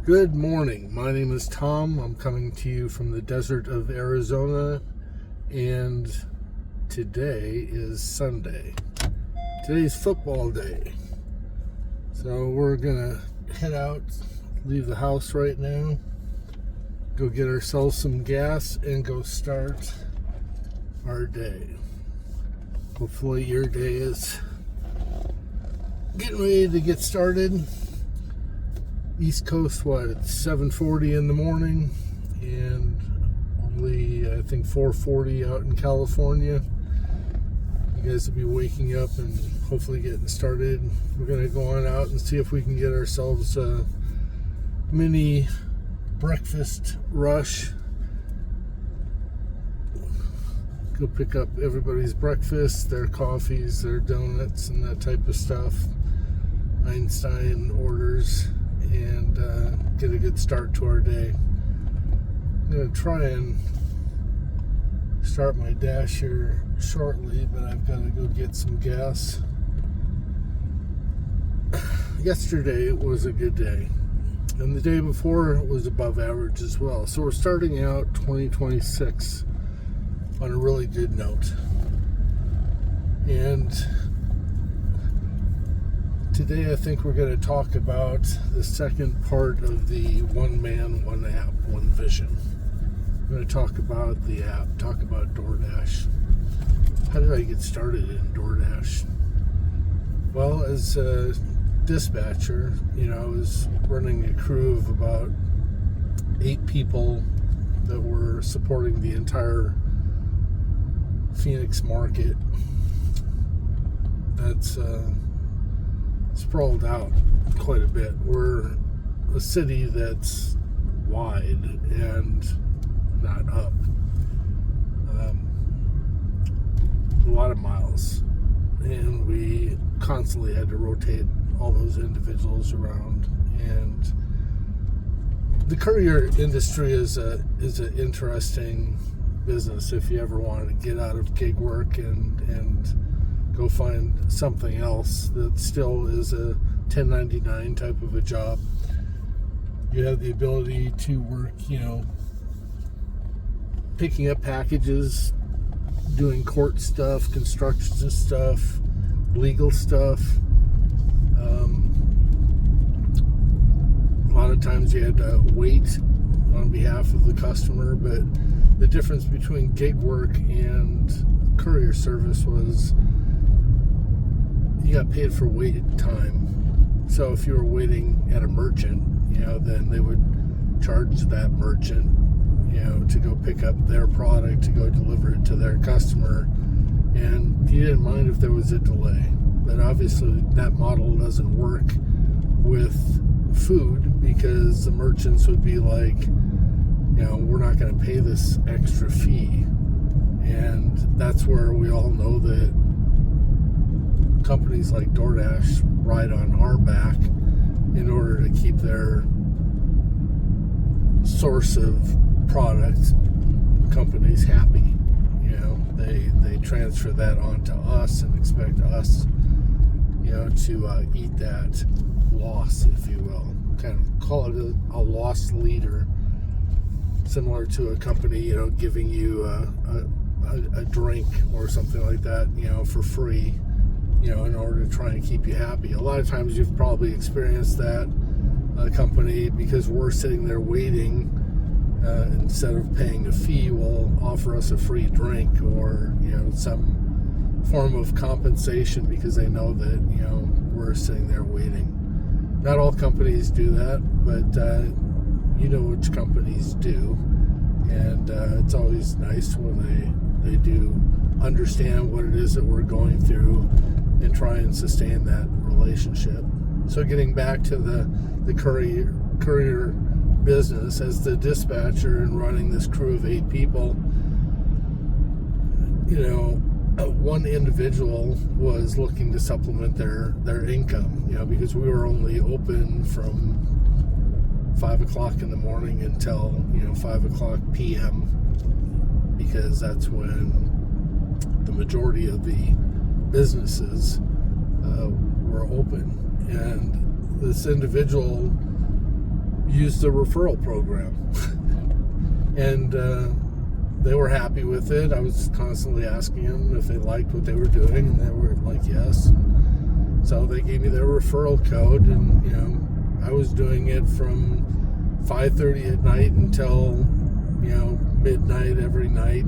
Good morning. My name is Tom. I'm coming to you from the desert of Arizona, and today is Sunday. Today's football day. So we're gonna head out, leave the house right now, go get ourselves some gas, and go start our day. Hopefully your day is getting ready to get started. East Coast, it's 7:40 in the morning, and only, I think, 4:40 out in California. You guys will be waking up and hopefully getting started. We're going to go on out and see if we can get ourselves a mini breakfast rush. Go pick up everybody's breakfast, their coffees, their donuts, and that type of stuff. Einstein orders. And get a good start to our day. I'm going to try and start my dash here shortly, but I've got to go get some gas. Yesterday was a good day, and the day before was above average as well. So we're starting out 2026 on a really good note. And today I think we're going to talk about the second part of the one man, one app, one vision. We're going to talk about the app, talk about DoorDash. How did I get started in DoorDash? Well, as a dispatcher, I was running a crew of about 8 people that were supporting the entire Phoenix market. That's sprawled out quite a bit. We're a city that's wide and not up. A lot of miles, and we constantly had to rotate all those individuals around. And the courier industry is an interesting business if you ever wanted to get out of gig work and go find something else that still is a 1099 type of a job. You have the ability to work, picking up packages, doing court stuff, construction stuff, legal stuff. A lot of times you had to wait on behalf of the customer, but the difference between gig work and courier service was you got paid for wait time. So if you were waiting at a merchant, then they would charge that merchant, to go pick up their product, to go deliver it to their customer. And you didn't mind if there was a delay. But obviously that model doesn't work with food, because the merchants would be like, we're not going to pay this extra fee. And that's where we all know that companies like DoorDash ride on our back in order to keep their source of product companies happy. They transfer that on to us and expect us, to eat that loss, if you will. Kind of call it a loss leader, similar to a company, giving you a drink or something like that, for free, in order to try and keep you happy. A lot of times you've probably experienced that. A company, because we're sitting there waiting, instead of paying a fee, will offer us a free drink or, some form of compensation because they know that, we're sitting there waiting. Not all companies do that, but which companies do. And it's always nice when they do understand what it is that we're going through and try and sustain that relationship. So getting back to the courier business, as the dispatcher and running this crew of 8 people, one individual was looking to supplement their income, because we were only open from 5 o'clock in the morning until 5 o'clock p.m. because that's when the majority of the businesses were open. And this individual used the referral program. And they were happy with it. I was constantly asking them if they liked what they were doing, and they were like, yes. So they gave me their referral code, and I was doing it from 5:30 at night until midnight every night.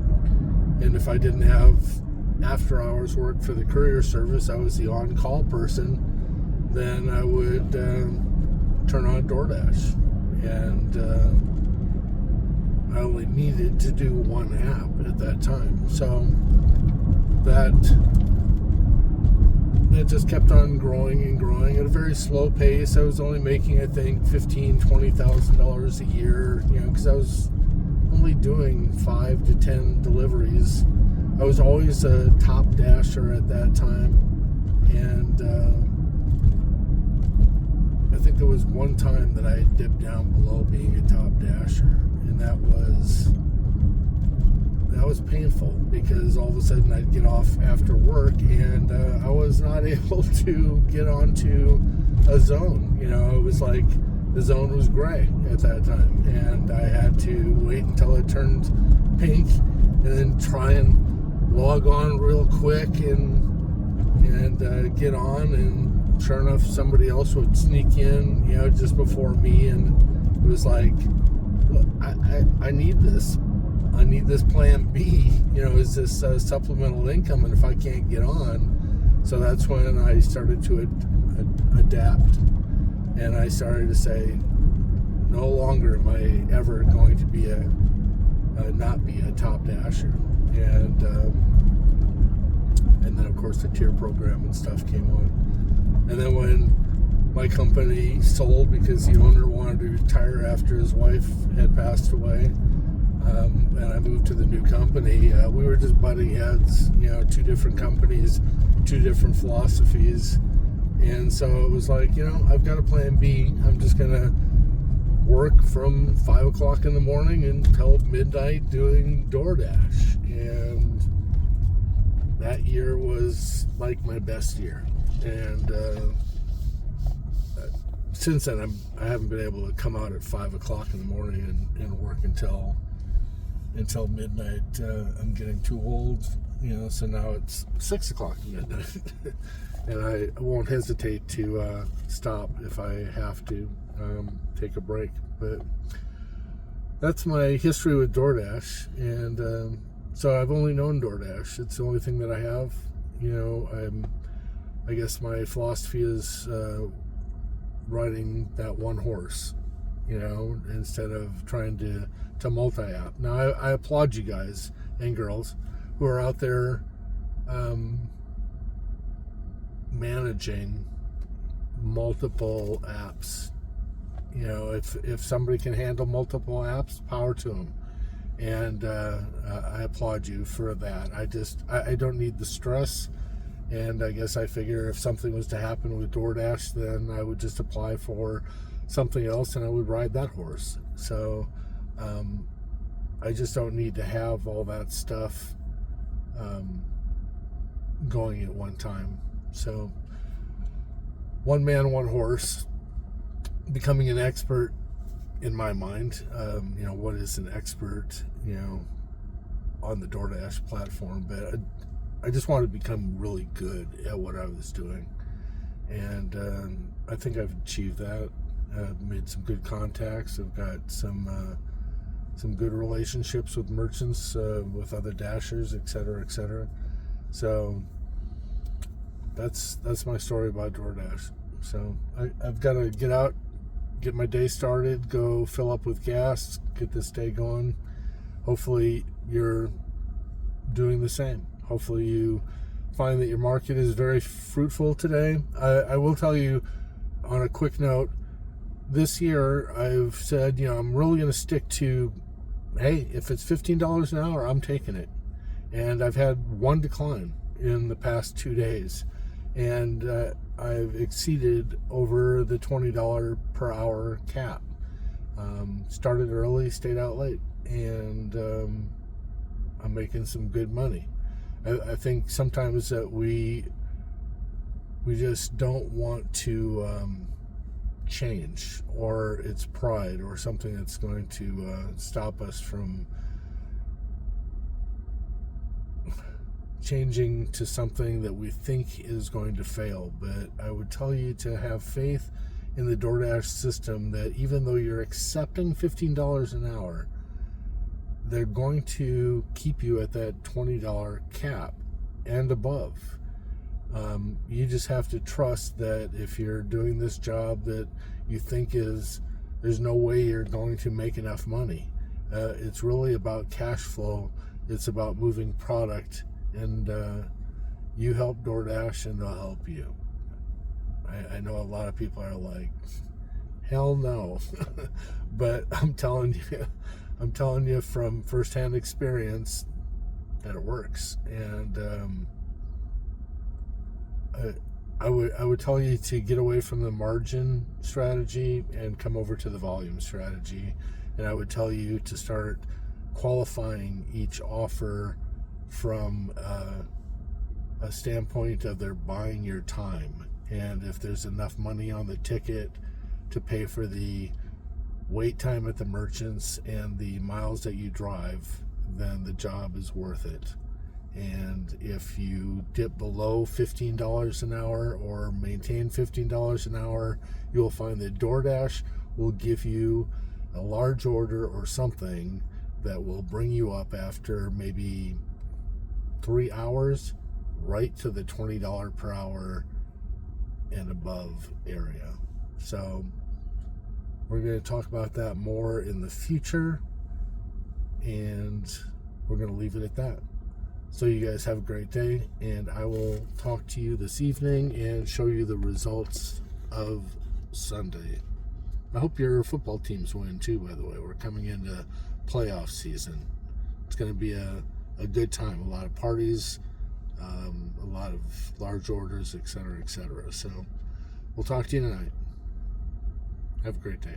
And if I didn't have after hours work for the courier service, I was the on-call person, then I would turn on DoorDash. And I only needed to do one app at that time. So that just kept on growing and growing at a very slow pace. I was only making, I think, $15,000, $20,000 a year, because I was only doing 5 to 10 deliveries. I was always a top dasher at that time, and I think there was one time that I dipped down below being a top dasher, and that was painful, because all of a sudden I'd get off after work and I was not able to get onto a zone. It was like the zone was gray at that time, and I had to wait until it turned pink and then try and log on real quick and get on, and sure enough somebody else would sneak in just before me, and it was like, I need this. I need this plan B, is this supplemental income, and if I can't get on. So that's when I started to adapt, and I started to say, no longer am I ever going to be not be a top dasher. And then of course the tier program and stuff came on. And then when my company sold because the owner wanted to retire after his wife had passed away, and I moved to the new company, we were just butting heads, 2 different companies, 2 different philosophies. And so it was like, I've got a plan B. I'm just going to work from 5 o'clock in the morning until midnight doing DoorDash. And that year was like my best year. And since then, I haven't been able to come out at 5 o'clock in the morning and work until midnight. I'm getting too old, so now it's 6 o'clock at midnight. And I won't hesitate to stop if I have to take a break. But that's my history with DoorDash. And so I've only known DoorDash. It's the only thing that I have. I guess my philosophy is riding that one horse, instead of trying to multi-app. Now, I applaud you guys and girls who are out there managing multiple apps. If somebody can handle multiple apps, power to them. And I applaud you for that. I don't need the stress. And I guess I figure if something was to happen with DoorDash, then I would just apply for something else and I would ride that horse. So I just don't need to have all that stuff going at one time. So one man, one horse, becoming an expert in my mind. What is an expert, on the DoorDash platform? But I just wanted to become really good at what I was doing. And I think I've achieved that. I've made some good contacts. I've got some good relationships with merchants, with other dashers, etc., etc. So that's my story about DoorDash. So I've got to get out, get my day started, go fill up with gas, get this day going. Hopefully you're doing the same. Hopefully you find that your market is very fruitful today. I will tell you on a quick note, this year I've said, I'm really going to stick to, hey, if it's $15 an hour, I'm taking it. And I've had one decline in the past 2 days. And I've exceeded over the $20 per hour cap. Started early, stayed out late. And I'm making some good money. I think sometimes that we just don't want to change, or it's pride, or something that's going to stop us from changing to something that we think is going to fail. But I would tell you to have faith in the DoorDash system, that even though you're accepting $15 an hour, they're going to keep you at that $20 cap and above. You just have to trust that if you're doing this job that you think there's no way you're going to make enough money. It's really about cash flow. It's about moving product, and you help DoorDash and they'll help you. I know a lot of people are like, hell no. But I'm telling you from firsthand experience that it works. And I would tell you to get away from the margin strategy and come over to the volume strategy. And I would tell you to start qualifying each offer from a standpoint of they're buying your time. And if there's enough money on the ticket to pay for the wait time at the merchants and the miles that you drive, then the job is worth it. And if you dip below $15 an hour or maintain $15 an hour, you'll find that DoorDash will give you a large order or something that will bring you up after maybe 3 hours right to the $20 per hour and above area. So we're going to talk about that more in the future, and we're going to leave it at that. So you guys have a great day, and I will talk to you this evening and show you the results of Sunday. I hope your football teams win too, by the way. We're coming into playoff season. It's going to be a good time. A lot of parties, a lot of large orders, etc., etc. So we'll talk to you tonight. Have a great day.